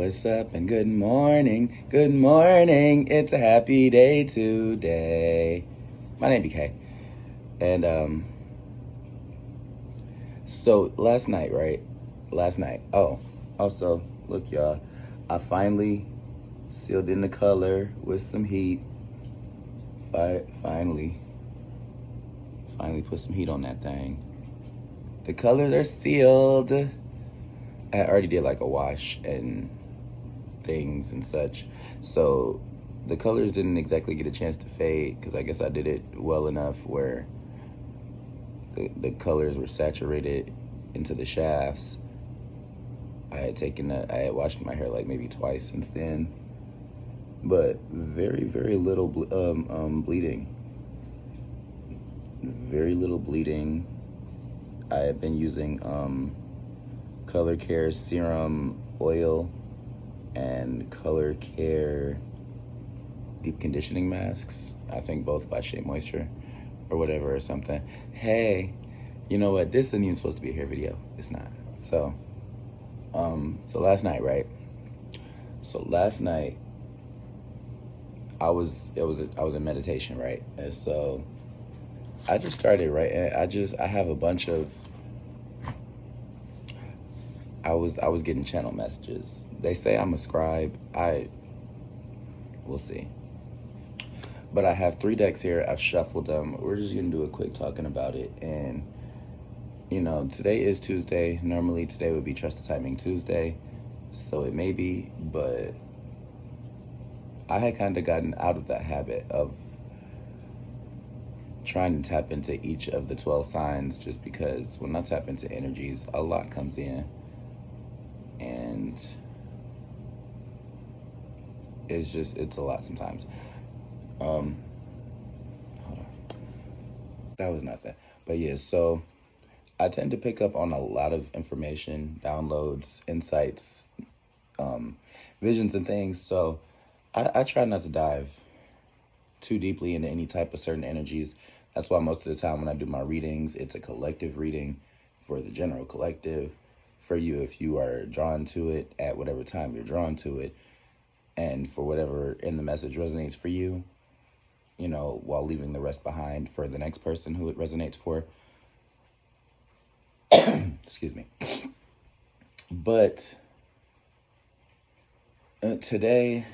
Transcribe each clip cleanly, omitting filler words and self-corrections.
what's up, and good morning, good morning. It's a happy day today. My name BK, and so last night, right? Last night. Oh, also, look, y'all, I finally sealed in the color with some heat. Finally put some heat on that thing. The colors are sealed. I already did like a wash and things and such, so the colors didn't exactly get a chance to fade because I guess I did it well enough where the colors were saturated into the shafts. I had washed my hair like maybe twice since then, but very little bleeding. Very little bleeding. I have been using Color Care serum oil and Color Care deep conditioning masks. I think both by Shea Moisture or whatever or something. Hey, you know what? This isn't even supposed to be a hair video. It's not. So last night, right? So last night I was in meditation, right? And so I just started, right? And I have a bunch of I was getting channel messages. They say I'm a scribe. We'll see. But I have 3 decks here. I've shuffled them. We're just gonna do a quick talking about it. And you know, today is Tuesday. Normally today would be Trust the Timing Tuesday, so it may be, but I had kind of gotten out of that habit of trying to tap into each of the 12 signs, just because when I tap into energies, a lot comes in. And it's a lot sometimes. Hold on. That was nothing. But yeah, so I tend to pick up on a lot of information, downloads, insights, visions and things. So I try not to dive too deeply into any type of certain energies. That's why most of the time when I do my readings, it's a collective reading for the general collective. For you, if you are drawn to it at whatever time you're drawn to it, and for whatever in the message resonates for you, you know, while leaving the rest behind for the next person who it resonates for. Excuse me. But today,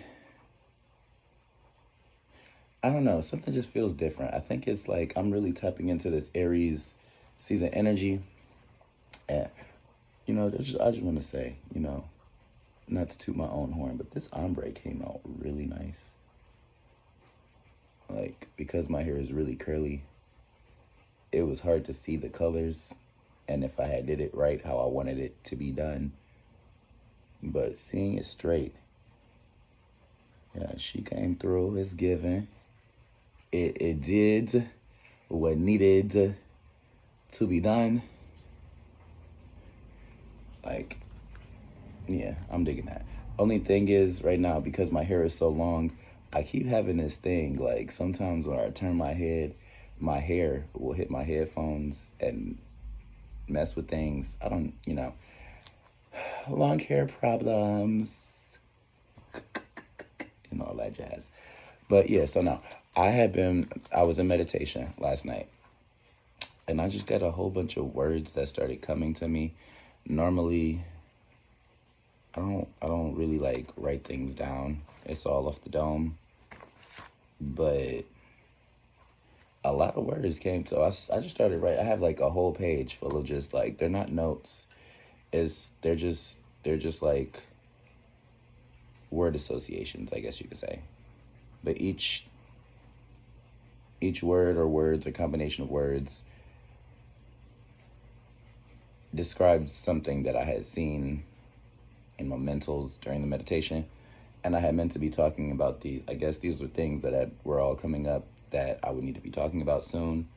I don't know, something just feels different. I think it's like I'm really tapping into this Aries season energy. And you know, I just want to say, you know, not to toot my own horn, but this ombre came out really nice. Like, because my hair is really curly, it was hard to see the colors, and if I had did it right, how I wanted it to be done. But seeing it straight, yeah, she came through. It's given. It did what needed to be done. Like, yeah, I'm digging that. Only thing is, right now, because my hair is so long, I keep having this thing, like, sometimes when I turn my head, my hair will hit my headphones and mess with things. I don't, you know, long hair problems, and all that jazz. But yeah, so now, I was in meditation last night, and I just got a whole bunch of words that started coming to me. Normally, I don't really like write things down. It's all off the dome. But a lot of words came to us. I just started writing. I have like a whole page full of just like, they're not notes. They're just like word associations, I guess you could say. But each word or words or combination of words describes something that I had seen in my mentals during the meditation, and I had meant to be talking about these. I guess these were things that were all coming up that I would need to be talking about soon,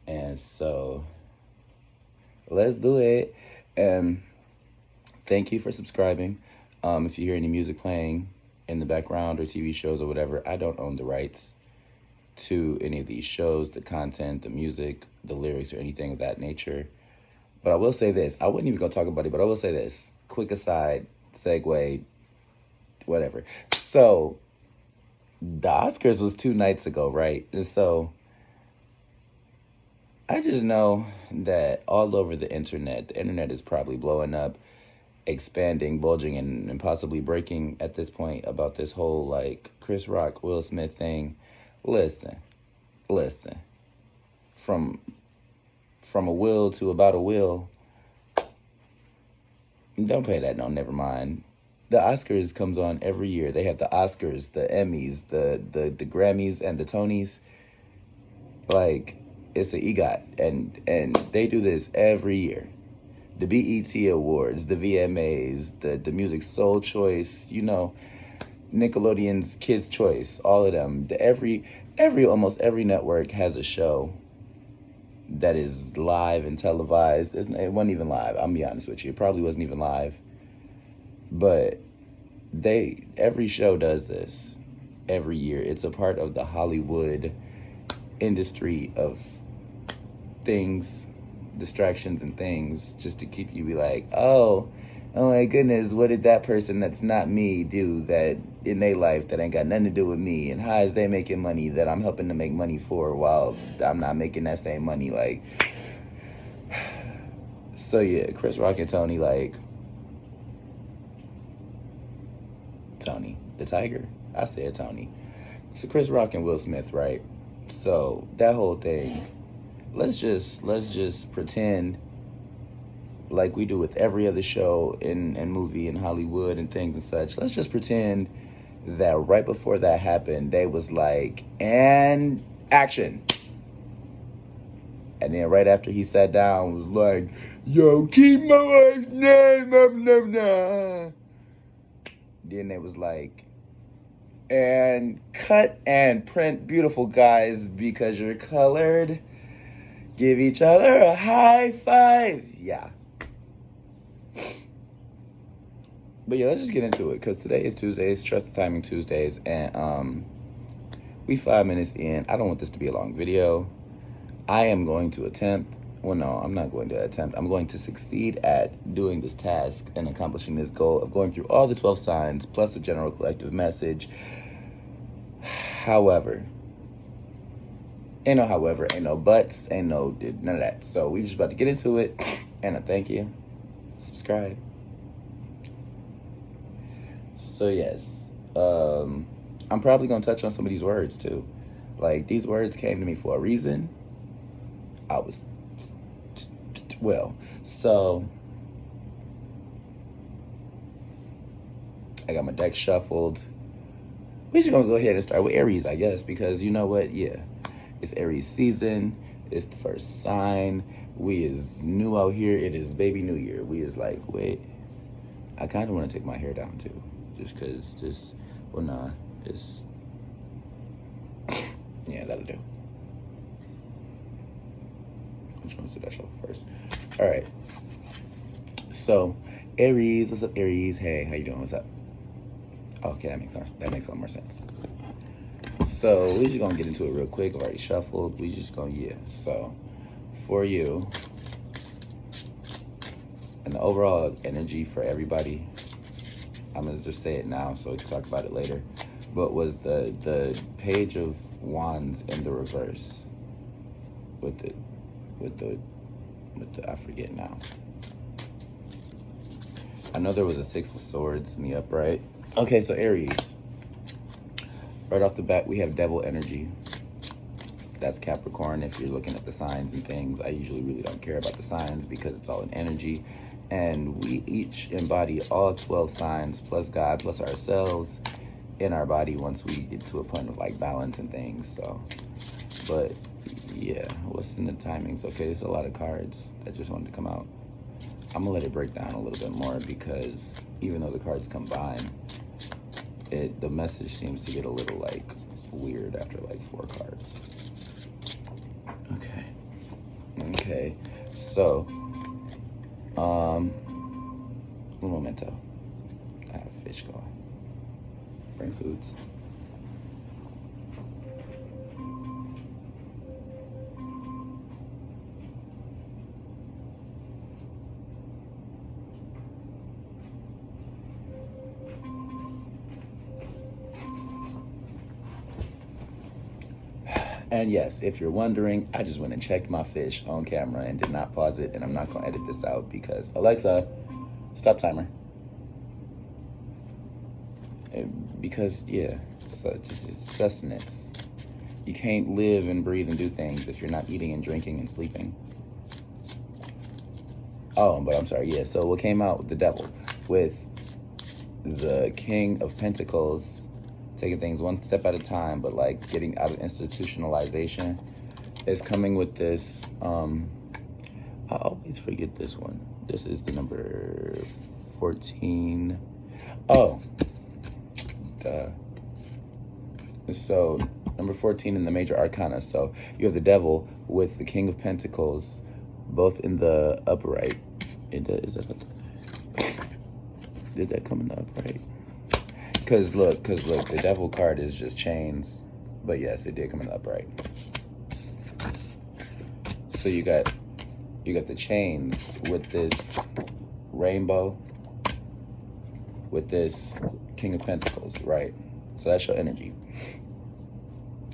and so let's do it. And thank you for subscribing. If you hear any music playing in the background or TV shows or whatever, I don't own the rights to any of these shows, the content, the music, the lyrics, or anything of that nature. But I will say this. I wouldn't even go talk about it, but I will say this. Quick aside, segue, whatever. So the Oscars was 2 nights ago, right? And so I just know that all over the internet is probably blowing up, expanding, bulging, and possibly breaking at this point about this whole like Chris Rock, Will Smith thing. Listen, listen. From a will to about a will. Don't pay that, no, never mind. The Oscars comes on every year. They have the Oscars, the Emmys, the Grammys, and the Tonys. Like, it's the EGOT, and they do this every year. The BET Awards, the VMAs, the Music Soul Choice, you know, Nickelodeon's Kids Choice, all of them. Almost every network has a show that is live and televised. It wasn't even live. I'm gonna be honest with you. It probably wasn't even live. But every show does this every year. It's a part of the Hollywood industry of things, distractions and things, just to keep you be like, oh my goodness, what did that person that's not me do that in their life that ain't got nothing to do with me, and how is they making money that I'm helping to make money for while I'm not making that same money? Like, so yeah, Chris Rock and Tony, like, Tony the Tiger, I said Tony. So Chris Rock and Will Smith, right? So that whole thing, let's just pretend like we do with every other show and movie in Hollywood and things and such. Let's just pretend that right before that happened, they was like, and action. And then right after he sat down, was like, yo, keep my wife's name, blah, blah, blah. Then they was like, and cut and print, beautiful guys, because you're colored. Give each other a high five. Yeah. But yeah, let's just get into it, because today is Tuesdays, Trust the Timing Tuesdays, and we 5 minutes in. I don't want this to be a long video. I am going to attempt, well, no, I'm not going to attempt. I'm going to succeed at doing this task and accomplishing this goal of going through all the 12 signs, plus a general collective message. However, ain't no however, ain't no buts, ain't no none of that. So we just about to get into it, and I thank you. Subscribe. So yes, I'm probably gonna touch on some of these words too. Like, these words came to me for a reason. So I got my deck shuffled. We're just gonna go ahead and start with Aries, I guess, because you know what? Yeah, it's Aries season. It's the first sign. We is new out here. It is baby New Year. We is like, wait, I kind of want to take my hair down too. Just because yeah, that'll do. I'm trying to do that show first. All right. So, Aries, what's up, Aries? Hey, how you doing? What's up? Okay, that makes a lot more sense. So, we're just going to get into it real quick. I've already shuffled. We just going to, yeah. So, for you, and the overall energy for everybody, I'm going to just say it now so we can talk about it later, but was the Page of Wands in the reverse with the I forget now. I know there was a Six of Swords in the upright. Okay, so Aries. Right off the bat, we have Devil energy. That's Capricorn. If you're looking at the signs and things, I usually really don't care about the signs because it's all in energy. And we each embody all 12 signs plus God plus ourselves in our body once we get to a point of like balance and things. So, but yeah, what's in the timings? Okay, there's a lot of cards that just wanted to come out. I'm gonna let it break down a little bit more because even though the cards combine, the message seems to get a little like weird after like 4 cards. Okay, so un momento. I have fish going. Bring foods. And yes, if you're wondering, I just went and checked my fish on camera and did not pause it, and I'm not gonna edit this out because Alexa, stop timer. Because yeah, so it's sustenance. You can't live and breathe and do things if you're not eating and drinking and sleeping. Oh, but I'm sorry, yeah. So what came out with the devil? With the King of Pentacles, taking things one step at a time, but like getting out of institutionalization, is coming with this. I always forget this one. This is the number 14. Oh, duh. So number 14 in the major arcana. So you have the devil with the King of Pentacles, both in the upright. Is that did that come in the upright? Cause look, the devil card is just chains, but yes, it did come in the upright. So you got the chains with this rainbow, with this King of Pentacles, right? So that's your energy.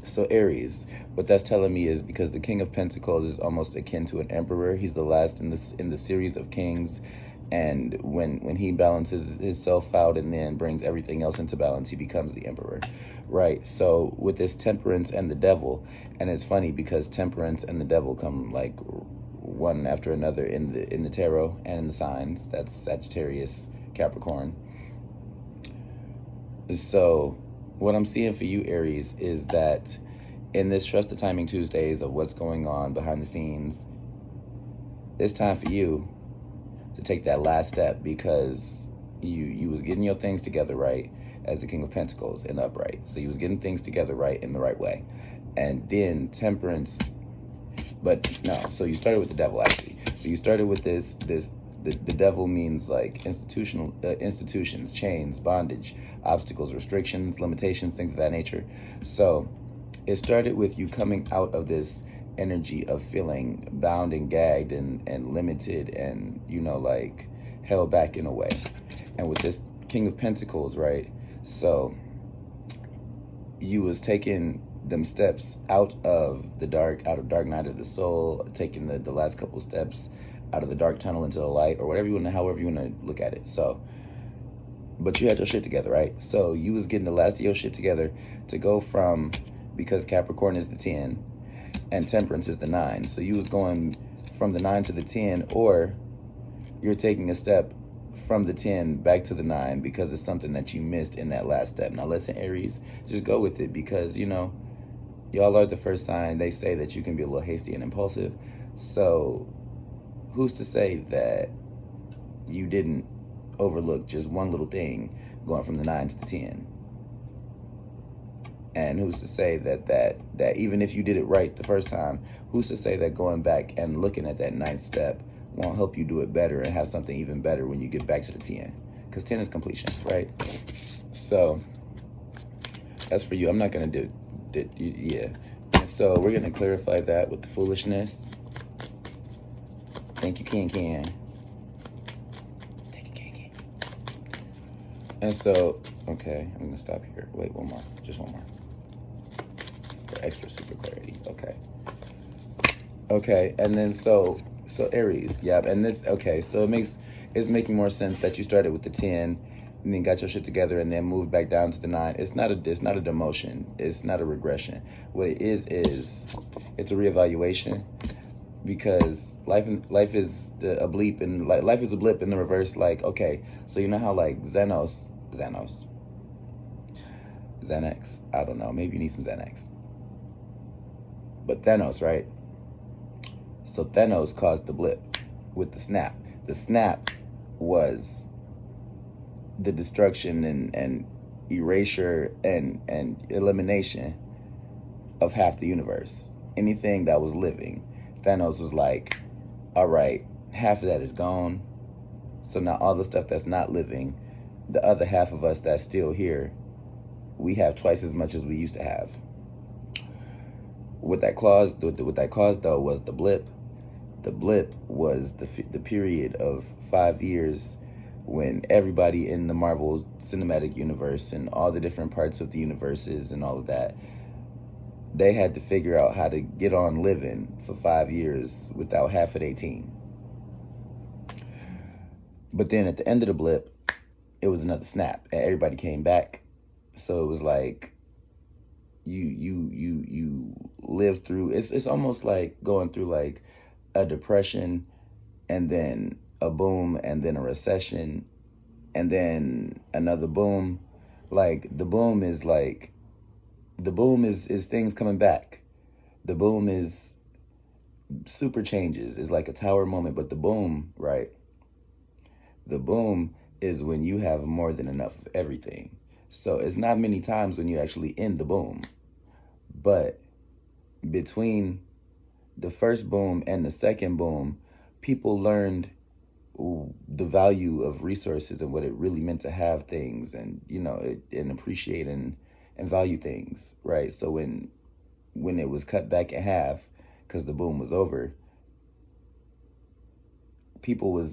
So Aries, what that's telling me is because the King of Pentacles is almost akin to an emperor. He's the last in the series of kings, and when he balances himself out and then brings everything else into balance, he becomes the emperor, right? So with this temperance and the devil, and it's funny because temperance and the devil come like one after another in the tarot and in the signs. That's Sagittarius, Capricorn. So what I'm seeing for you, Aries, is that in this Trust the Timing Tuesdays of what's going on behind the scenes, it's time for you to take that last step, because you was getting your things together right as the King of Pentacles in the upright. So you was getting things together right in the right way. And then temperance, but no, so you started with the devil actually. So you started with the devil means like institutions, chains, bondage, obstacles, restrictions, limitations, things of that nature. So it started with you coming out of this energy of feeling bound and gagged and limited and, like held back in a way. And with this King of Pentacles, right? So you was taking them steps out of dark night of the soul, taking the last couple steps out of the dark tunnel into the light, or however you want to look at it. So, but you had your shit together, right? So you was getting the last of your shit together to go from, because Capricorn is the 10 and temperance is the 9. So you was going from the 9 to the 10, or you're taking a step from the 10 back to the 9 because it's something that you missed in that last step. Now listen, Aries, just go with it, because y'all are the first sign. They say that you can be a little hasty and impulsive. So who's to say that you didn't overlook just one little thing going from the 9 to the 10? And who's to say that even if you did it right the first time, who's to say that going back and looking at that 9th step won't help you do it better and have something even better when you get back to the 10? Because 10 is completion, right? So that's for you. I'm not going to do, yeah. So we're going to clarify that with the foolishness. Thank you, Ken. Thank you, Ken. And so, okay, I'm going to stop here. Wait, one more. Just one more. For extra super clarity. Okay. Okay, and then so Aries, yeah, and this, okay, so it's making more sense that you started with the 10 and then got your shit together and then moved back down to the 9. It's not a demotion. It's not a regression. What it is it's a reevaluation, because life is a bleep, and life is a blip in the reverse. Like, okay, so you know how like Xanax, I don't know, maybe you need some Xanax. But Thanos, right? So Thanos caused the blip with the snap. The snap was the destruction and erasure and elimination of half the universe. Anything that was living, Thanos was like, all right, half of that is gone. So now all the stuff that's not living, the other half of us that's still here, we have twice as much as we used to have. What that caused though was the blip. The blip was the period of 5 years when everybody in the Marvel Cinematic Universe and all the different parts of the universes and all of that, they had to figure out how to get on living for 5 years without half of their team. But then at the end of the blip, it was another snap, and everybody came back. So it was like you live through. It's almost like going through like a depression, and then a boom, and then a recession, and then another boom. Like the boom is things coming back. The boom is super changes. It's like a tower moment, but the boom, right? The boom is when you have more than enough of everything. So it's not many times when you actually end the boom. But between the first boom and the second boom, people learned the value of resources and what it really meant to have things, and and appreciate and value things, right? So when it was cut back in half because the boom was over, people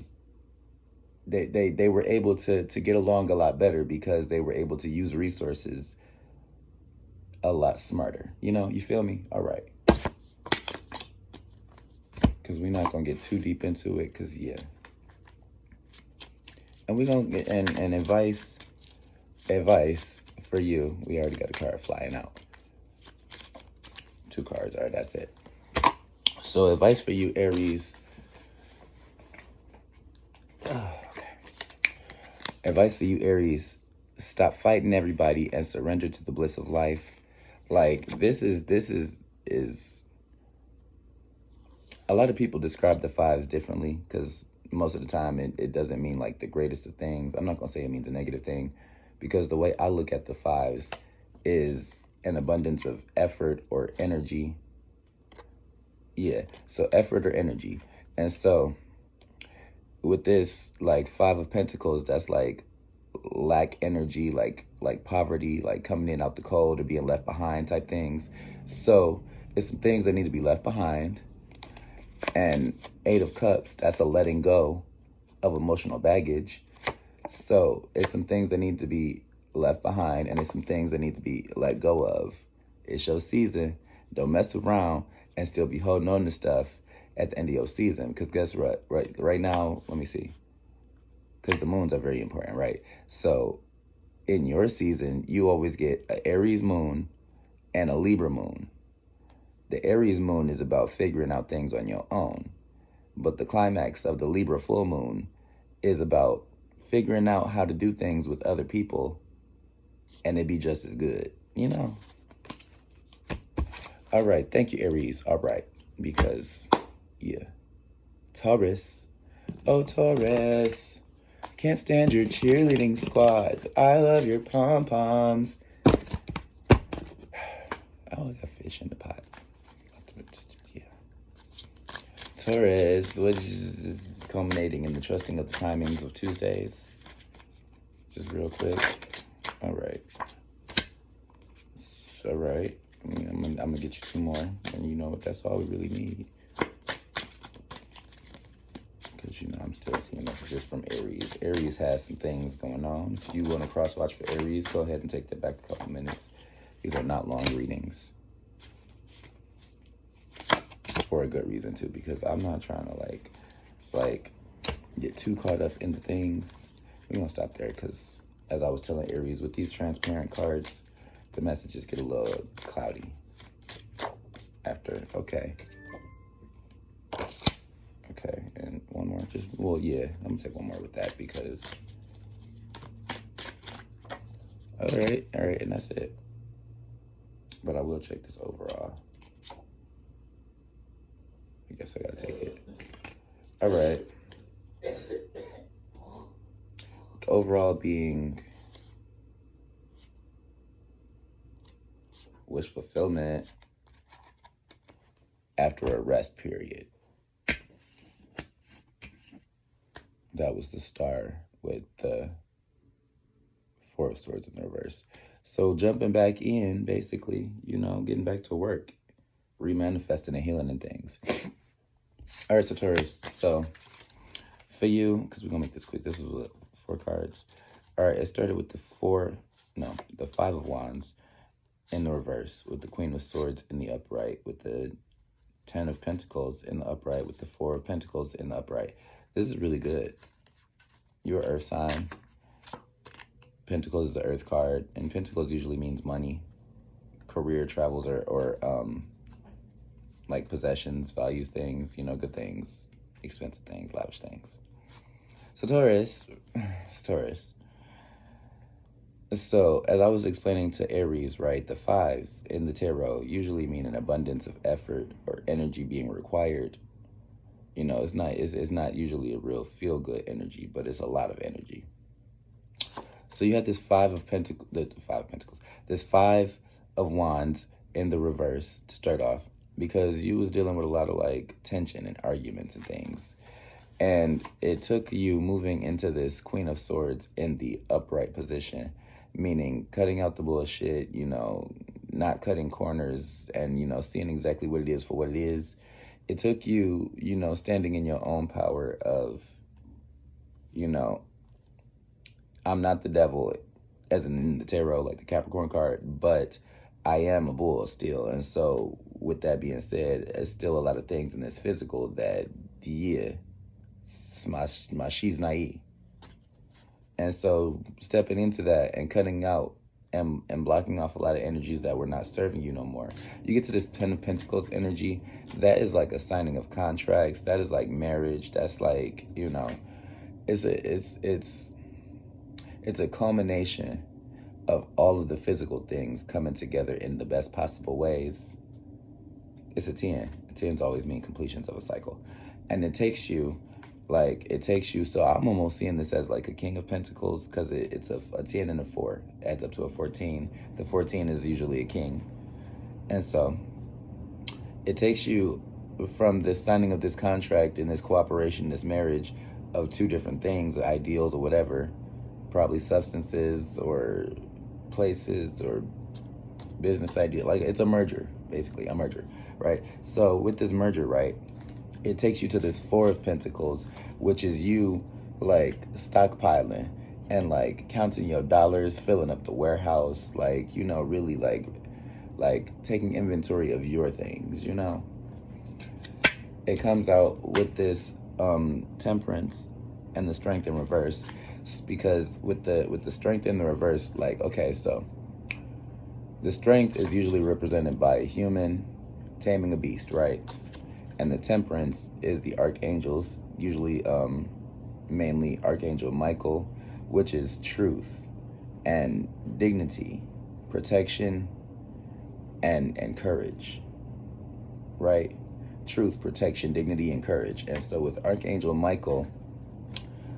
they were able to get along a lot better because they were able to use resources a lot smarter. You feel me? All right. Because we're not going to get too deep into it, because, yeah. And we're going to get, and advice for you. We already got a card flying out. 2 cards. All right, that's it. So advice for you, Aries. Advice for you, Aries. Stop fighting everybody and surrender to the bliss of life. Like, this is a lot of people describe the 5s differently, because most of the time it doesn't mean like the greatest of things. I'm not going to say it means a negative thing, because the way I look at the 5s is an abundance of effort or energy. Yeah, so effort or energy. And so with this, like 5 of Pentacles, that's like lack energy, like poverty, like coming in out the cold or being left behind type things. So it's some things that need to be left behind. And 8 of Cups, that's a letting go of emotional baggage. So it's some things that need to be left behind, and it's some things that need to be let go of. It's your season. Don't mess around and still be holding on to stuff at the end of your season. Because guess what? Right now, let me see. Because the moons are very important, right? So in your season, you always get an Aries moon and a Libra moon. The Aries moon is about figuring out things on your own. But the climax of the Libra full moon is about figuring out how to do things with other people, and it'd be just as good, All right. Thank you, Aries. All right. Because, yeah. Taurus. Oh, Taurus. Can't stand your cheerleading squads. I love your pom-poms. Oh, I got fish in the pot. Yeah. Taurus, which is culminating in the trusting of the timings of Tuesdays. Just real quick. All right. All right. I'm gonna get you 2 more, and that's all we really need. Because I'm still seeing messages from Aries. Aries has some things going on. If you want to cross watch for Aries, go ahead and take that back a couple minutes. These are not long readings. For a good reason too, because I'm not trying to like get too caught up into things. We're gonna stop there, because as I was telling Aries, with these transparent cards, the messages get a little cloudy after. Okay, and one more. I'm gonna take one more with that, because all right, and that's it. But I will check this overall. I guess I gotta take it. All right. Overall being wish fulfillment after a rest period. That was the star with the 4 of Swords in the reverse. So jumping back in, basically, getting back to work, remanifesting and healing and things. All right, so Taurus. So for you, because we're going to make this quick. This was 4 cards. All right, it started with the 5 of Wands. in the reverse, with the Queen of Swords in the upright, with the Ten of Pentacles in the upright, with the Four of Pentacles in the upright. This is really good. You're an earth sign. Pentacles is the earth card, and Pentacles usually means money, career, travels, or like possessions, values things, you know, good things, expensive things, lavish things. So Taurus, So, as I was explaining to Aries, right, the fives in the tarot usually mean an abundance of effort or energy being required. You know, it's not usually a real feel-good energy, but it's a lot of energy. So you had this this Five of Wands in the reverse to start off, because you was dealing with a lot of like tension and arguments and things. And it took you moving into this Queen of Swords in the upright position, meaning cutting out the bullshit, you know, not cutting corners, and, you know, seeing exactly what it is for what it is. It took you, you know, standing in your own power of, you know, I'm not the devil, as in the tarot, like the Capricorn card, but I am a bull still. And so with that being said, there's still a lot of things in this physical that, yeah, my she's naive. And so stepping into that and cutting out and blocking off a lot of energies that were not serving you no more. You get to this Ten of Pentacles energy, that is like a signing of contracts. That is like marriage. That's like, you know, it's a culmination of all of the physical things coming together in the best possible ways. It's a 10. 10s always mean completions of a cycle. And it takes you, so I'm almost seeing this as like a King of Pentacles, because it's a 10 and a 4. Adds up to a 14. The 14 is usually a king. And so it takes you from this signing of this contract and this cooperation, this marriage of two different things, ideals or whatever, probably substances or places or business idea. Like, it's a merger, basically, a merger, right? So with this merger, right, it takes you to this Four of Pentacles, which is you, like, stockpiling and, like, counting your dollars, filling up the warehouse, like, you know, really, like taking inventory of your things, you know? It comes out with this Temperance and the Strength in reverse, because with the Strength in the reverse, like, okay, so the Strength is usually represented by a human taming a beast, right? And the Temperance is the archangels, usually mainly Archangel Michael, which is truth and dignity, protection, and courage, right? Truth, protection, dignity, and courage. And so with Archangel Michael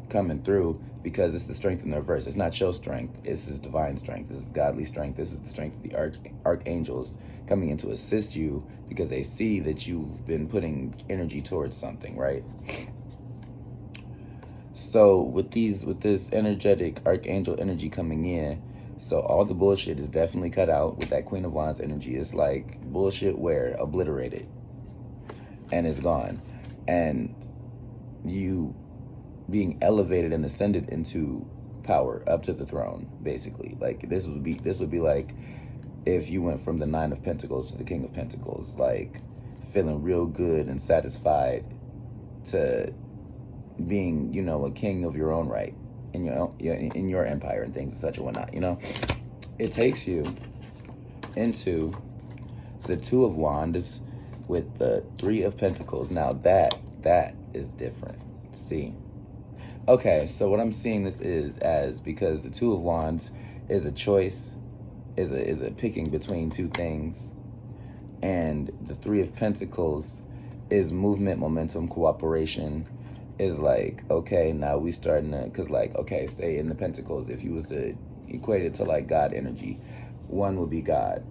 coming through, because it's the Strength in the reverse, it's not your strength, it's his divine strength, this is godly strength, this is the strength of the archangels coming in to assist you, because they see that you've been putting energy towards something, right? So with this energetic archangel energy coming in, so all the bullshit is definitely cut out with that Queen of Wands energy. It's like bullshit where obliterated, and it's gone, and you being elevated and ascended into power up to the throne, basically. Like, this would be like if you went from the Nine of Pentacles to the King of Pentacles, like feeling real good and satisfied, to being, you know, a king of your own right in your empire and things and such and whatnot, you know? It takes you into the Two of Wands with the Three of Pentacles. Now that is different. See? Okay, so what I'm seeing this is as, because the Two of Wands is a choice, is a picking between two things, and the Three of Pentacles is movement, momentum, cooperation. Is like, okay, now we starting to, because like, okay, say in the Pentacles, if you was to equate it to like God energy, 1 would be God,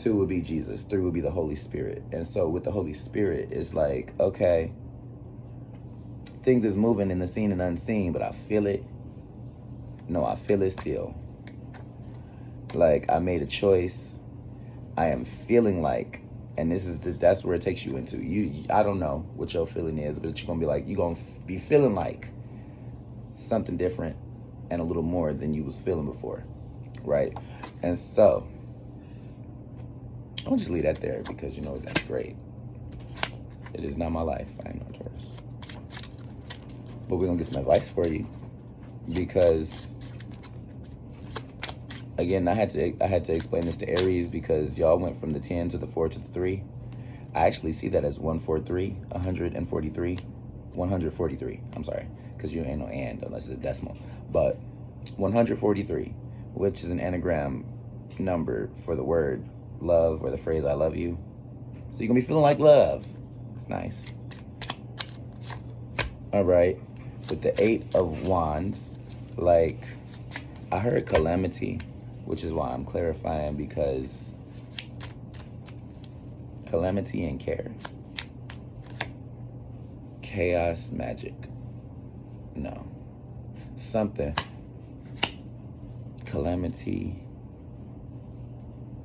2 would be Jesus, 3 would be the Holy Spirit. And so with the Holy Spirit, it's like, okay, things is moving in the seen and unseen, but I feel it. No, I feel it still. Like, I made a choice. I am feeling like, and that's where it takes you into. I don't know what your feeling is, but you're gonna be like, you're gonna be feeling like something different and a little more than you was feeling before, right? And so I'll just leave that there because, you know, that's great. It is not my life. I am not Taurus. But we're going to get some advice for you because, again, I had to explain this to Aries because y'all went from the 10 to the 4 to the 3. I actually see that as 143, 143, 143. I'm sorry, because you ain't no and unless it's a decimal. But 143, which is an anagram number for the word love or the phrase I love you. So you're going to be feeling like love. It's nice. All right. With the 8 of Wands, like, I heard calamity, which is why I'm clarifying, because calamity and care. Chaos, magic. No. Something. Calamity,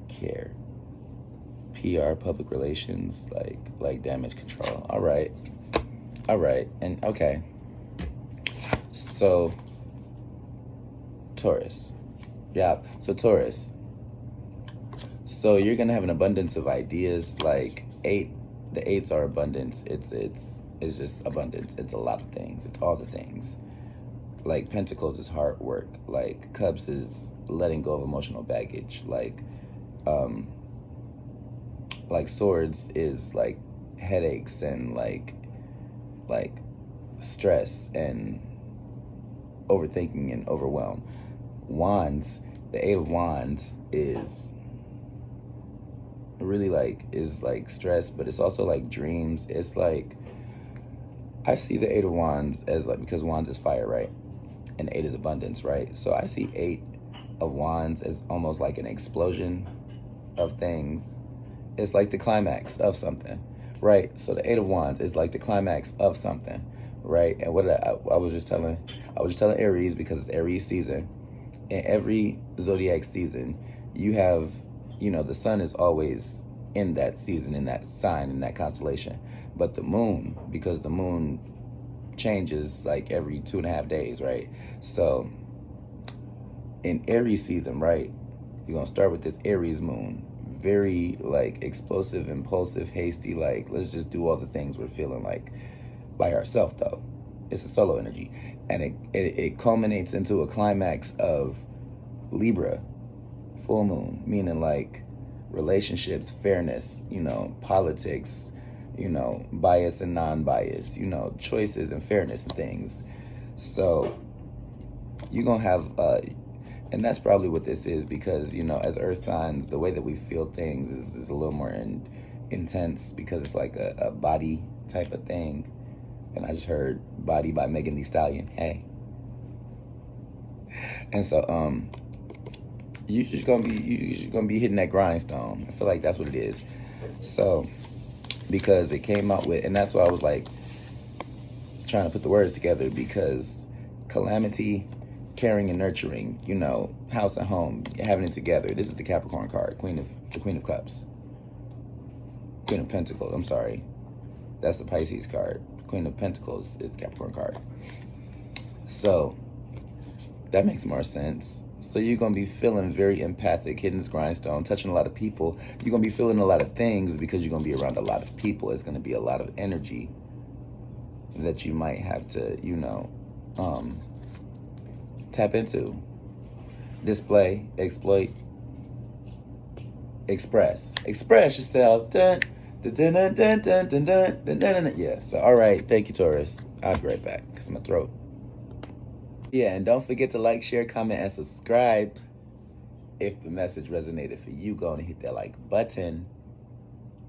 care. PR, public relations, like damage control. All right. And okay. So Taurus. Yeah. So Taurus. So you're gonna have an abundance of ideas. Like the 8s are abundance. It's just abundance. It's a lot of things. It's all the things. Like Pentacles is hard work. Like Cups is letting go of emotional baggage. Like Swords is like headaches and like stress and overthinking and overwhelm. Wands, the 8 of Wands is really like stress, but it's also like dreams. It's like, I see the 8 of Wands as like, because Wands is fire, right? And 8 is abundance, right? So I see 8 of Wands as almost like an explosion of things. It's like the climax of something, right? So the 8 of Wands is like the climax of something, right? And what I was just telling Aries, because it's Aries season. In every zodiac season, you have, you know, the sun is always in that season, in that sign, in that constellation. But the moon, because the moon changes like every 2.5 days, right? So in Aries season, right, you're gonna start with this Aries moon. Very like explosive, impulsive, hasty, like let's just do all the things we're feeling like by ourselves though. It's a solo energy. And it culminates into a climax of Libra, full moon, meaning like relationships, fairness, you know, politics, you know, bias and non-bias, you know, choices and fairness and things. So you're gonna have and that's probably what this is, because, you know, as earth signs, the way that we feel things is a little more intense, because it's like a body type of thing. And I just heard Body by Megan Thee Stallion. Hey. And so you're just gonna be hitting that grindstone. I feel like that's what it is. So because it came out with, and that's why I was like trying to put the words together, because calamity, caring and nurturing, you know, house and home, having it together. This is the Capricorn card, the Queen of Cups. Queen of Pentacles, I'm sorry. That's the Pisces card. Queen of Pentacles is the Capricorn card. So that makes more sense. So you're going to be feeling very empathic, hitting this grindstone, touching a lot of people. You're going to be feeling a lot of things because you're going to be around a lot of people. It's going to be a lot of energy that you might have to, you know, tap into. Display, exploit, express. Express yourself. Dun, dun, dun, dun, dun, dun, dun, dun, dun, dun, dun. Yeah, so all right. Thank you, Taurus. I'll be right back because my throat. Yeah, and don't forget to like, share, comment, and subscribe. If the message resonated for you, go and hit that like button.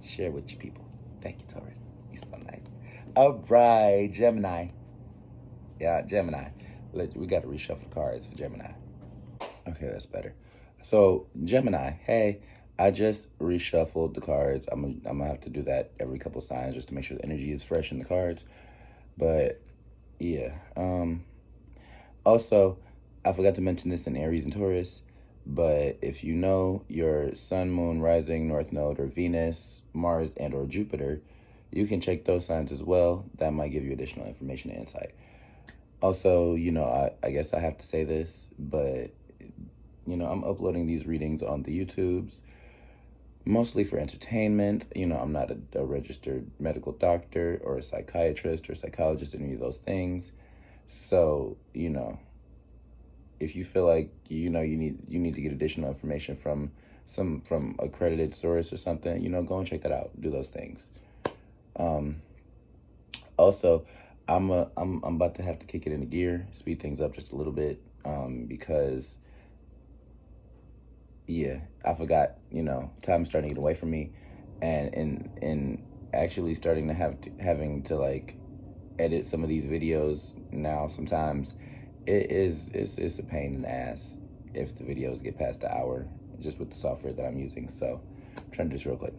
Share with your people. Thank you, Taurus. You're so nice. All right, Gemini. Yeah, Gemini. We got to reshuffle the cards for Gemini. Okay, that's better. So, Gemini, hey, I just reshuffled the cards. I'm gonna have to do that every couple signs just to make sure the energy is fresh in the cards. But, yeah. Also, I forgot to mention this in Aries and Taurus, but if you know your sun, moon, rising, north node, or Venus, Mars, and or Jupiter, you can check those signs as well. That might give you additional information and insight. Also, you know, I guess I have to say this, but, you know, I'm uploading these readings on the YouTubes, mostly for entertainment. You know, I'm not a registered medical doctor or a psychiatrist or psychologist, any of those things. So, you know, if you feel like you need to get additional information from accredited source or something, go and check that out. Do those things. Also, I'm about to have to kick it into gear, speed things up just a little bit, because yeah, I forgot. Time's starting to get away from me, and actually starting to having to like edit some of these videos now. Sometimes it's a pain in the ass if the videos get past the hour, just with the software that I'm using. So I'm trying to do this real quick.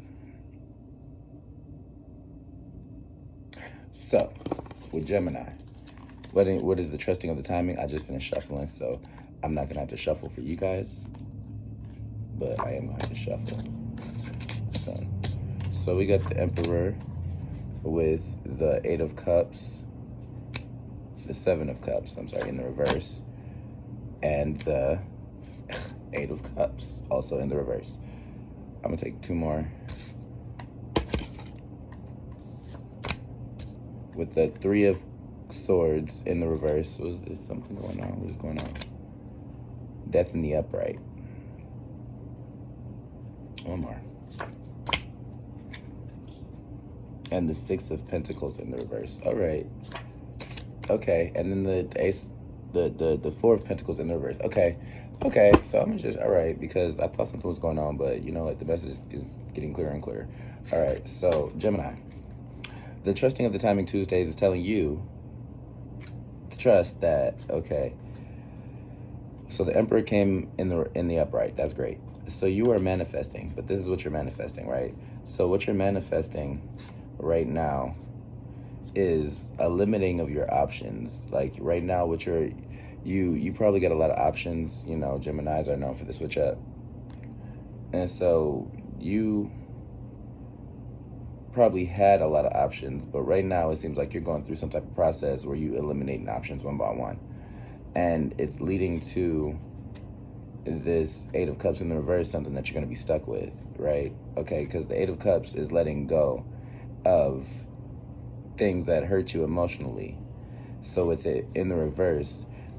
So with Gemini, what is the trusting of the timing? I just finished shuffling, so I'm not gonna have to shuffle for you guys, but I am gonna have to shuffle. So we got the Emperor with the Eight of Cups, the Seven of Cups, I'm sorry, in the reverse, and the Eight of Cups also in the reverse. I'm gonna take two more. With the Three of Swords in the reverse. Is something going on? What is going on? Death in the upright. One more. And the Six of Pentacles in the reverse. All right. Okay. And then the Ace, the Four of Pentacles in the reverse. Okay. So I'm just, all right, because I thought something was going on, but you know what? The message is getting clearer and clearer. All right. So Gemini, the trusting of the timing Tuesdays is telling you to trust that. Okay. So the Emperor came in the upright. That's great. So you are manifesting, but this is what you're manifesting, right? So what you're manifesting right now is a limiting of your options. Like right now, what you probably get a lot of options. Geminis are known for the switch up, and so you probably had a lot of options, but right now it seems like you're going through some type of process where you eliminating options one by one, and it's leading to this Eight of Cups in the reverse, something that you're going to be stuck with, right? Okay, because the Eight of Cups is letting go of things that hurt you emotionally. So with it in the reverse,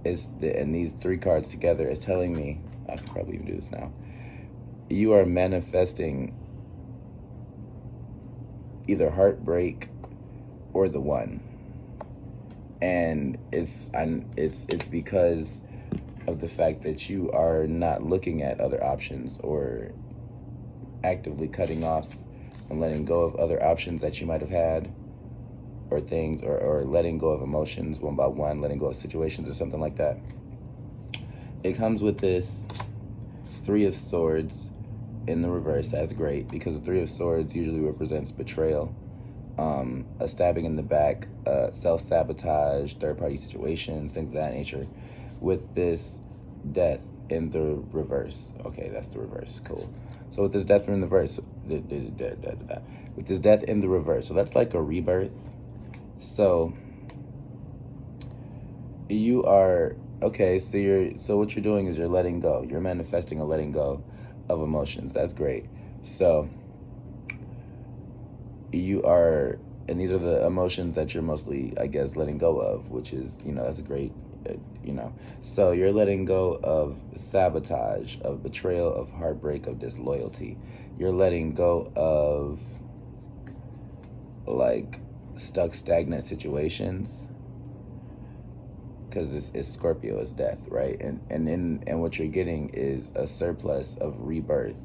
and these three cards together is telling me, I can probably even do this now, you are manifesting either heartbreak or the one. And it's because of the fact that you are not looking at other options or actively cutting off and letting go of other options that you might have had, or things, or letting go of emotions one by one, letting go of situations or something like that. It comes with this Three of Swords in the reverse. That's great, because the Three of Swords usually represents betrayal, a stabbing in the back, self-sabotage, third-party situations, things of that nature. With this Death in the reverse. Okay, that's the reverse. Cool. So with this Death in the reverse, with this Death in the reverse, so that's like a rebirth. So you are, okay, so what you're doing is you're letting go. You're manifesting a letting go of emotions. That's great. So you are, and these are the emotions that you're mostly, I guess, letting go of, which is, that's a great, so you're letting go of sabotage, of betrayal, of heartbreak, of disloyalty. You're letting go of like stuck, stagnant situations, because it's Scorpio, it's death, right? And what you're getting is a surplus of rebirth,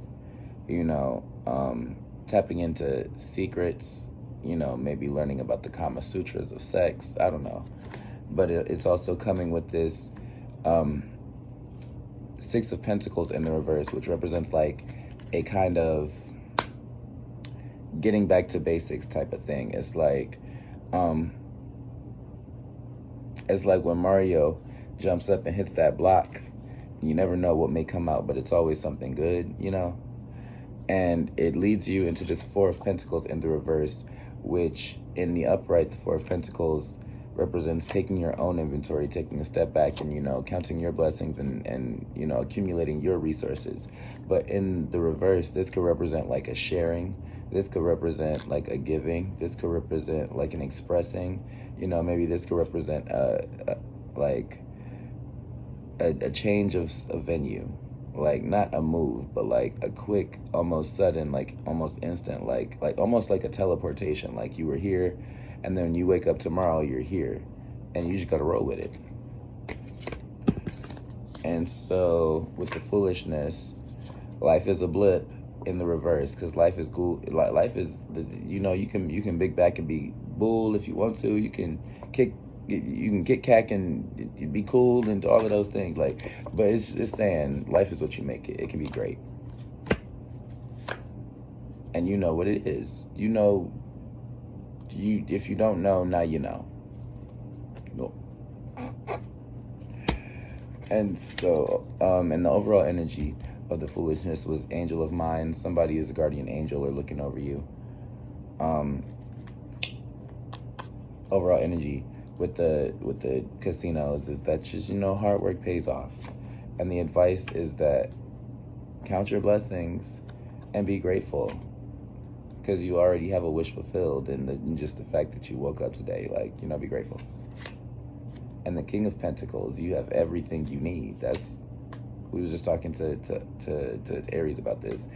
tapping into secrets, maybe learning about the Kama Sutras of sex, I don't know. But it's also coming with this Six of Pentacles in the reverse, which represents like a kind of getting back to basics type of thing. It's like when Mario jumps up and hits that block. You never know what may come out, but it's always something good, And it leads you into this Four of Pentacles in the reverse, which in the upright, the Four of Pentacles represents taking your own inventory, taking a step back and, counting your blessings and accumulating your resources. But in the reverse, this could represent like a sharing. This could represent like a giving. This could represent like an expressing. Maybe this could represent like a change of venue. Like not a move, but like a quick, almost sudden, like almost instant, like almost like a teleportation. Like you were here, and then you wake up tomorrow, you're here, and you just gotta roll with it. And so with the foolishness, life is a blip in the reverse, because life is cool. Life is, you can big back and be bull if you want to. You can kick cack and be cool and all of those things. But it's saying life is what you make it. It can be great. And you know what it is. If you don't know, now you know. No. And so, and the overall energy of the foolishness was angel of mind. Somebody is a guardian angel or looking over you. Overall energy with the casinos is that just, hard work pays off. And the advice is that count your blessings and be grateful, because you already have a wish fulfilled, and just the fact that you woke up today, be grateful. And the King of Pentacles, you have everything you need. We was just talking to Aries about this.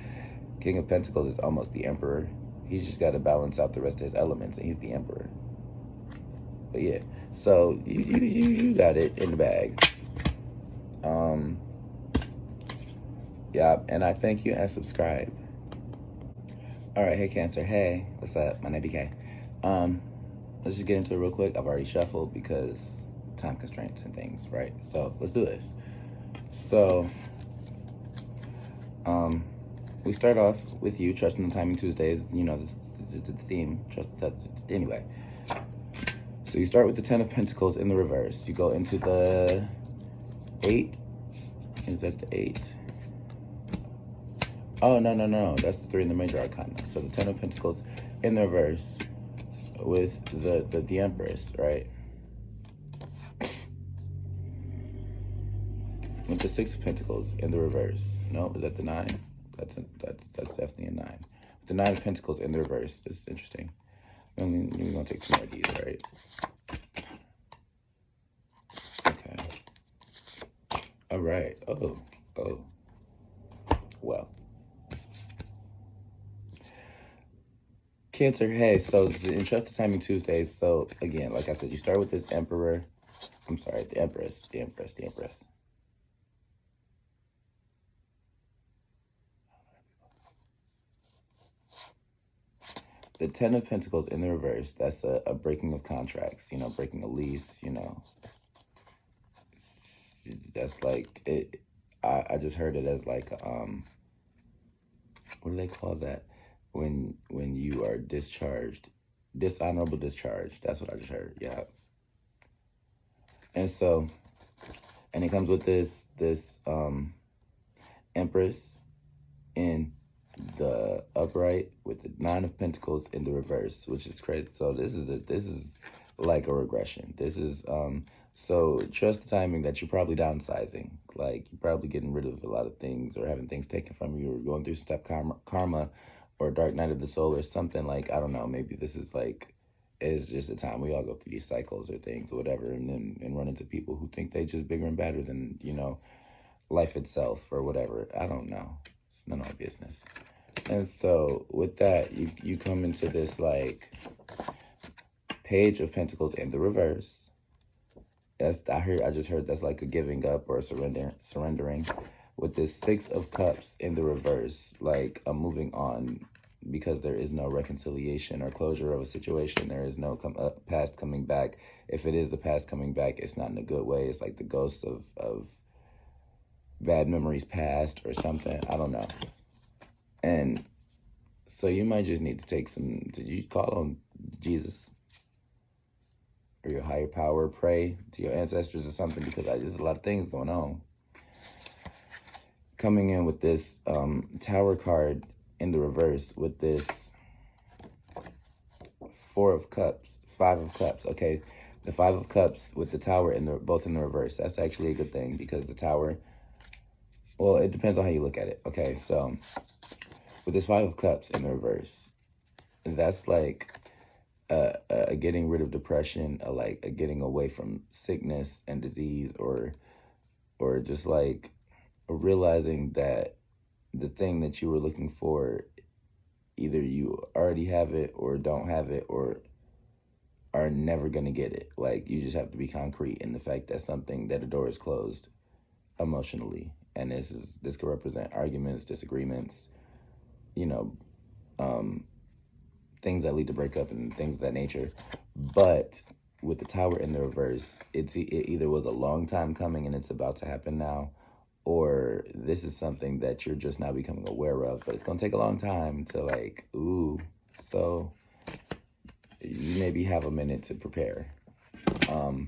King of Pentacles is almost the Emperor. He's just got to balance out the rest of his elements, and he's the Emperor. But yeah, so you got it in the bag. Yeah, and I thank you and subscribe. All right, hey Cancer, hey, what's up? My name BK. Let's just get into it real quick. I've already shuffled because time constraints and things, right? So let's do this. So, we start off with you trusting the timing Tuesdays. This is the theme. Anyway. So you start with the 10 of Pentacles in the reverse. You go into the 8. Is that the 8? Oh, no. That's the 3 in the major arcana. So the 10 of Pentacles in the reverse with the Empress, right? With the 6 of Pentacles in the reverse. No, is that the 9? That's definitely a 9. With the 9 of Pentacles in the reverse. This is interesting. We're going to take 2 more of these, right? Okay. All right. Oh. Well. Cancer, hey, so in Trust the Timing Tuesdays, so again, like I said, you start with this Emperor. I'm sorry, the Empress. The 10 of Pentacles in the reverse, that's a breaking of contracts, breaking a lease, That's like, I just heard it as like, what do they call that? When you are discharged, dishonorable discharge. That's what I just heard, yeah. And so, and it comes with this Empress in the upright with the 9 of Pentacles in the reverse, which is crazy. So this is like a regression. This is so trust the timing that you're probably downsizing. Like you're probably getting rid of a lot of things or having things taken from you or going through some type of karma or dark night of the soul or something. Like, I don't know, maybe this is like, it's just a time we all go through these cycles or things or whatever, and run into people who think they just bigger and better than, life itself or whatever. I don't know. It's none of my business. And so with that, you come into this like Page of Pentacles in the reverse. I just heard that's like a giving up or a surrendering. With this 6 of Cups in the reverse, like a moving on, because there is no reconciliation or closure of a situation. There is no past coming back. If it is the past coming back, it's not in a good way. It's like the ghosts of bad memories past or something. I don't know. And so you might just need to take did you call on Jesus or your higher power, pray to your ancestors or something, because there's a lot of things going on. Coming in with this Tower card in the reverse with this 4 of Cups, 5 of Cups. Okay, The Five of Cups with the Tower both in the reverse. That's actually a good thing because the Tower, well, it depends on how you look at it. Okay, so with this Five of Cups in the reverse, that's like a getting rid of depression, a getting away from sickness and disease, or just like realizing that the thing that you were looking for, either you already have it or don't have it or are never going to get it. Like, you just have to be concrete in the fact that a door is closed emotionally. And this could represent arguments, disagreements, you know, things that lead to breakup and things of that nature. But with the Tower in the reverse, it either was a long time coming and it's about to happen now, or this is something that you're just now becoming aware of, but it's going to take a long time to like, ooh, so you maybe have a minute to prepare. The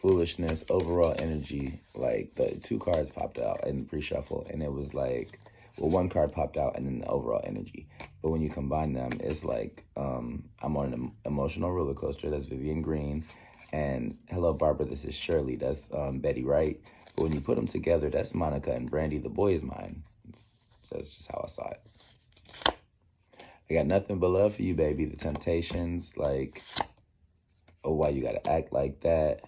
Foolishness, overall energy, like the two cards popped out in the pre-shuffle, and it was like, well, one card popped out and then the overall energy. But when you combine them, it's like, I'm on an emotional roller coaster. That's Vivian Green. And hello, Barbara, this is Shirley. That's Betty Wright. But when you put them together, that's Monica and Brandy. The Boy Is Mine. That's just how I saw it. I got nothing but love for you, baby. The Temptations, like, oh, why you gotta act like that?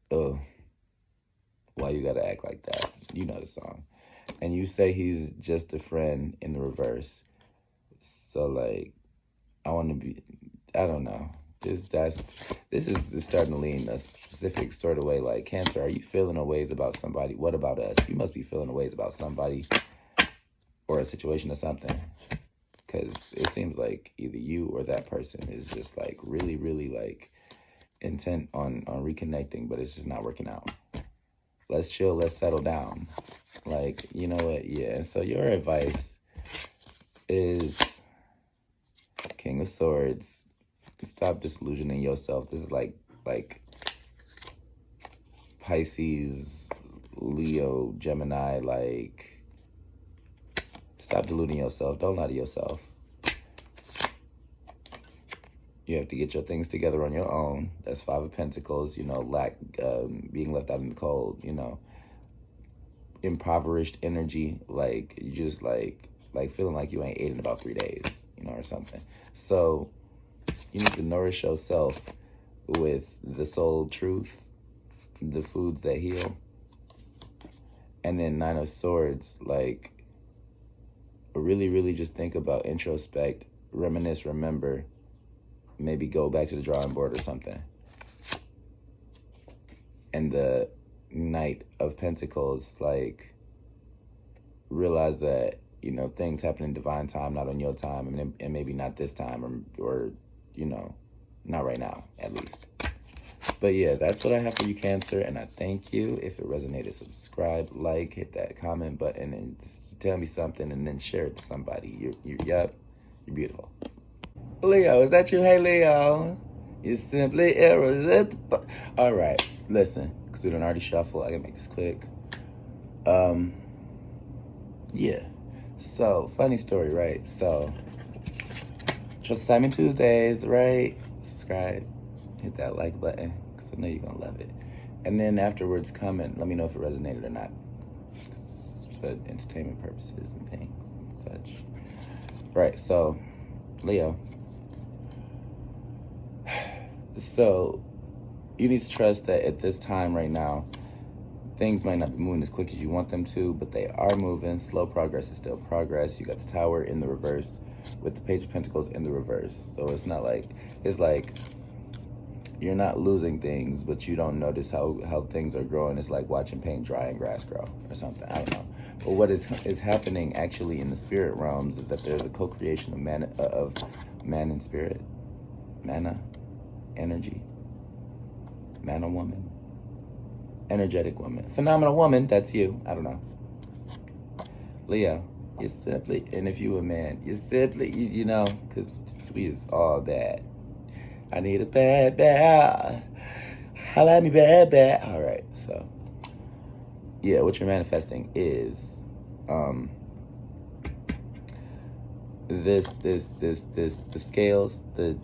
Oh, why you gotta act like that? You know the song. And you say he's just a friend in the reverse. So, like, I want to be, I don't know. This is starting to lean a specific sort of way. Like, Cancer, are you feeling a ways about somebody? What about us? You must be feeling a ways about somebody or a situation or something. Because it seems like either you or that person is just, like, really, really, like, intent on reconnecting, but it's just not working out. Let's chill, let's settle down. Like, you know what? Yeah. So your advice is King of Swords. Stop disillusioning yourself. This is like Pisces, Leo, Gemini. Like, stop deluding yourself. Don't lie to yourself. You have to get your things together on your own. That's Five of Pentacles. You know, being left out in the cold. You know, impoverished energy. Like, you just like feeling like you ain't ate in about 3 days. You know, or something. So you need to nourish yourself with the soul truth, the foods that heal. And then Nine of Swords, like, really, really just think about, introspect, reminisce, remember, maybe go back to the drawing board or something. And the Knight of Pentacles, like, realize that, you know, things happen in divine time, not on your time, and maybe not this time, or you know, not right now, at least. But yeah, that's what I have for you, Cancer, and I thank you. If it resonated, subscribe, like, hit that comment button, and just tell me something, and then share it to somebody. You're beautiful. Leo, is that you? Hey, Leo. You're simply irresistible. All right, listen, because we done already shuffle. I gotta make this quick. Yeah. So, funny story, right? So, Trust Simon Tuesdays, right? Subscribe, hit that like button, because I know you're gonna love it. And then afterwards, comment, let me know if it resonated or not, for entertainment purposes and things and such. Right, so, Leo. So, you need to trust that at this time right now, things might not be moving as quick as you want them to, but they are moving. Slow progress is still progress. You got the Tower in the reverse with the Page of Pentacles in the reverse. So it's not like, it's like you're not losing things, but you don't notice how things are growing. It's like watching paint dry and grass grow or something. I don't know. But what is happening actually in the spirit realms is that there's a co-creation of man and spirit, mana, energy, mana woman, energetic woman, phenomenal woman. That's you. I don't know. Leo, you're simply, and if you a man, you're simply, you know, because we is all bad. I need a bad, bad. Holla at me, bad, bad. All right, so, yeah, what you're manifesting is, the scales, the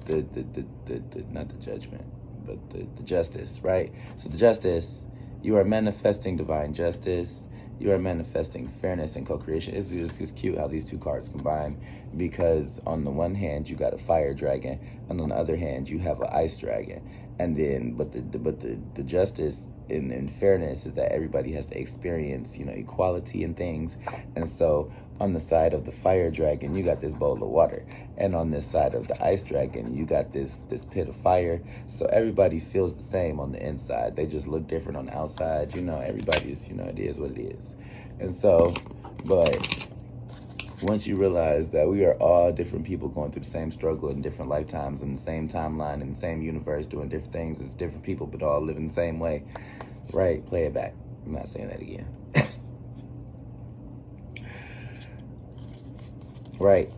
not the judgment, but the justice, right? So the justice, you are manifesting divine justice. You are manifesting fairness and co-creation. It's cute how these two cards combine, because on the one hand you got a fire dragon, and on the other hand you have an ice dragon, and then but the justice in fairness is that everybody has to experience, equality and things. And so on the side of the fire dragon you got this bowl of water, and on this side of the ice dragon you got this pit of fire. So everybody feels the same on the inside, they just look different on the outside. Everybody's, it is what it is. And so, but once you realize that we are all different people going through the same struggle in different lifetimes, in the same timeline, in the same universe, doing different things, it's different people but all living the same way, right? Play it back. I'm not saying that again. Right.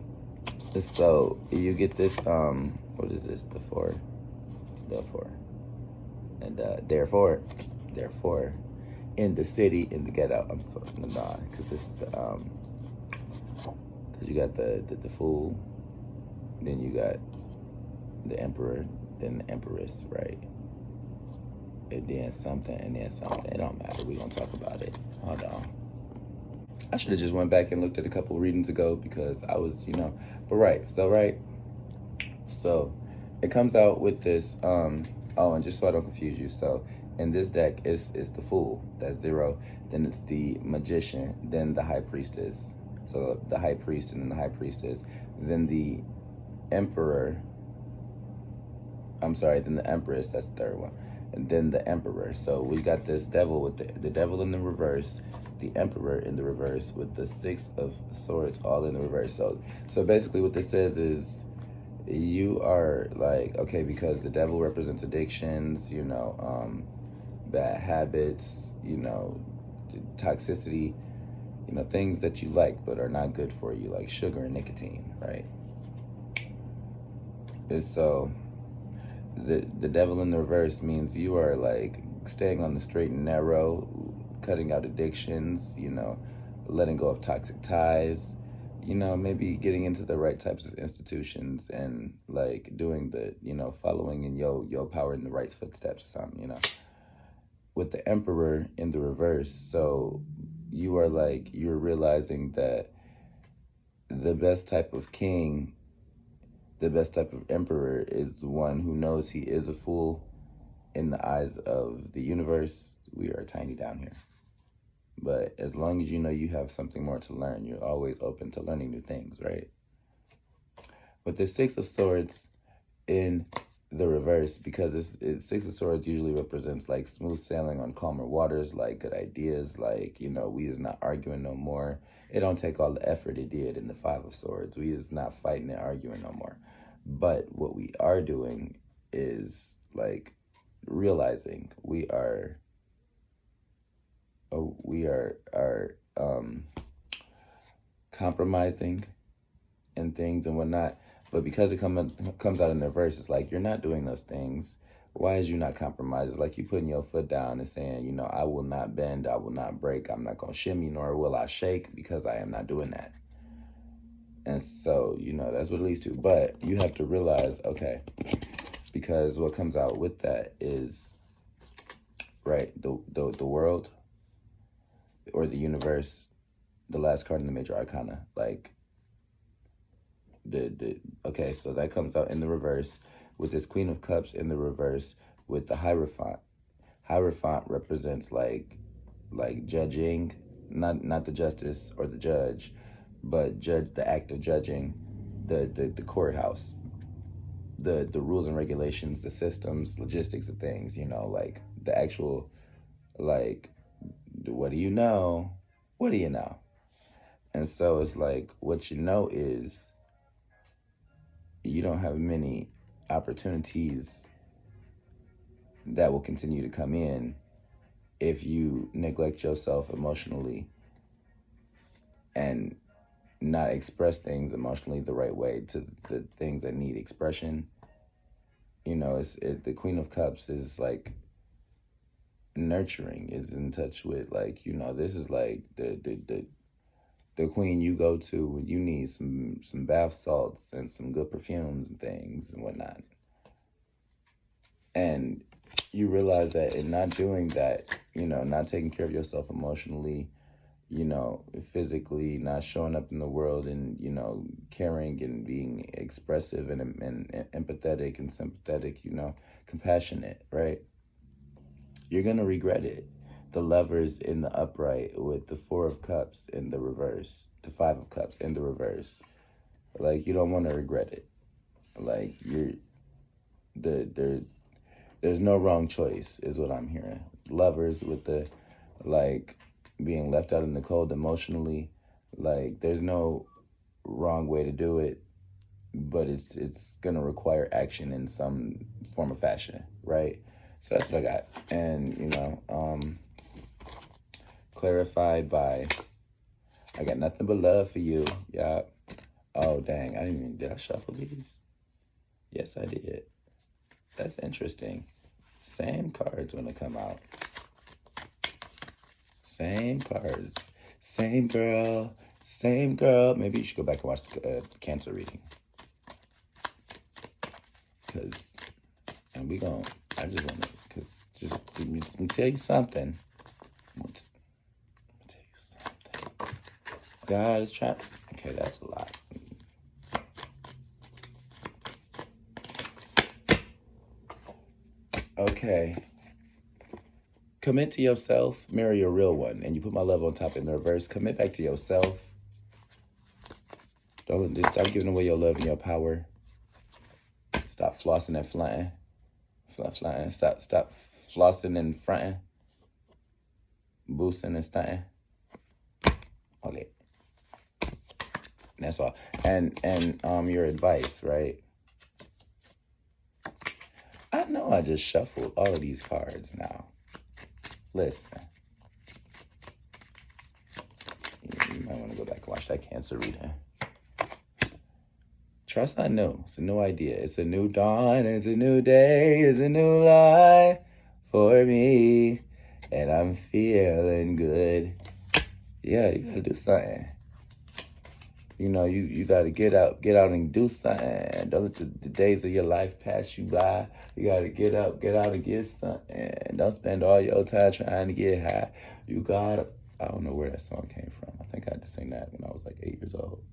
So you get this, what is this? The four. And therefore, in the city, in the ghetto. I'm sorry, because it's the, because you got the fool, then you got the emperor, then the empress, right? And then something, and then something. It don't matter. We're going to talk about it. Hold on. I should have just went back and looked at a couple readings ago, because I was, but right. So it comes out with this, and just so I don't confuse you. So in this deck, it's the fool, that's 0. Then it's the magician, then the high priestess. So the high priest and then the high priestess. Then the emperor, then the empress, that's the third one. And then the emperor. So we got this devil with the devil in the reverse, the emperor in the reverse, with the 6 of swords all in the reverse. So basically what this says is, you are like, okay, because the devil represents addictions, bad habits, toxicity, things that you like but are not good for you, like sugar and nicotine, right? And so the devil in the reverse means you are like staying on the straight and narrow, cutting out addictions, letting go of toxic ties, maybe getting into the right types of institutions, and like doing the, following in your power in the right footsteps, with the emperor in the reverse. So you're realizing that the best type of king, the best type of emperor is the one who knows he is a fool in the eyes of the universe. We are tiny down here. But as long as you have something more to learn, you're always open to learning new things, right? With the 6 of swords in the reverse, because it's 6 of swords usually represents like smooth sailing on calmer waters, like good ideas, like, we is not arguing no more. It don't take all the effort it did in the 5 of swords. We is not fighting and arguing no more. But what we are doing is like realizing we are compromising and things and whatnot. But because it comes out in the verse, it's like, you're not doing those things. Why is you not compromising? It's like you putting your foot down and saying, I will not bend, I will not break, I'm not going to shimmy, nor will I shake, because I am not doing that. And so, that's what it leads to. But you have to realize, okay, because what comes out with that is, right, the world, or the universe, the last card in the major arcana, like okay, so that comes out in the reverse with this Queen of Cups in the reverse with the Hierophant. Hierophant represents like judging, not the justice or the judge, but the act of judging, the courthouse, the rules and regulations, the systems, logistics of things, like the actual, like, what do you know? What do you know? And so it's like, what you know is you don't have many opportunities that will continue to come in if you neglect yourself emotionally and not express things emotionally the right way to the things that need expression. The Queen of Cups is like nurturing, is in touch with, like, this is like the the queen you go to when you need some bath salts and some good perfumes and things and whatnot. And you realize that in not doing that, not taking care of yourself emotionally, physically, not showing up in the world and, caring and being expressive and empathetic and sympathetic, compassionate, right? You're going to regret it. The Lovers in the upright with the Four of Cups in the reverse, the Five of Cups in the reverse. Like, you don't want to regret it. Like, there's no wrong choice, is what I'm hearing. Lovers with the, being left out in the cold emotionally. Like, there's no wrong way to do it, but it's going to require action in some form of fashion, right? So that's what I got. And, clarified by, I got nothing but love for you. Yeah. Oh, dang. Did I shuffle these? Yes, I did. That's interesting. Same cards when they come out. Same cards. Same girl. Same girl. Maybe you should go back and watch the Cancer reading. Let me tell you something. God is trying. Okay, that's a lot. Okay. Commit to yourself. Marry your real one. And you put my love on top in the reverse. Commit back to yourself. Don't just stop giving away your love and your power. Stop flossing and flaunting. Stop flossing and fronting. Boosting and stunting. Okay. And that's all. And your advice, right? I know I just shuffled all of these cards now. Listen. You might want to go back and watch that Cancer reading. Trust I know. It's a new idea. It's a new dawn. It's a new day. It's a new life for me. And I'm feeling good. Yeah, you gotta do something. You gotta get out and do something. Don't let the days of your life pass you by. You gotta get out and get something. Don't spend all your time trying to get high. I don't know where that song came from. I think I had to sing that when I was like 8 years old.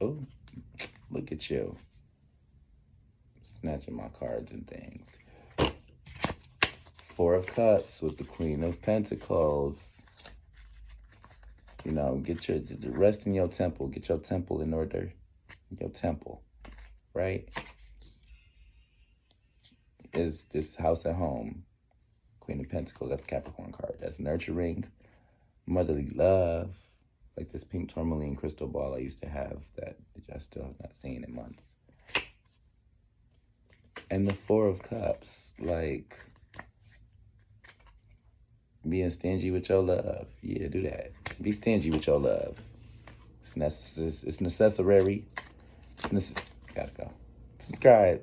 Oh, look at you. Snatching my cards and things. Four of Cups with the Queen of Pentacles. Rest in your temple. Get your temple in order. Your temple, right? Is this house at home? Queen of Pentacles, that's the Capricorn card. That's nurturing, motherly love. Like this pink tourmaline crystal ball I used to have that I still have not seen in months. And the Four of Cups, like being stingy with your love. Yeah, do that. Be stingy with your love. It's necessary. Gotta go. Subscribe.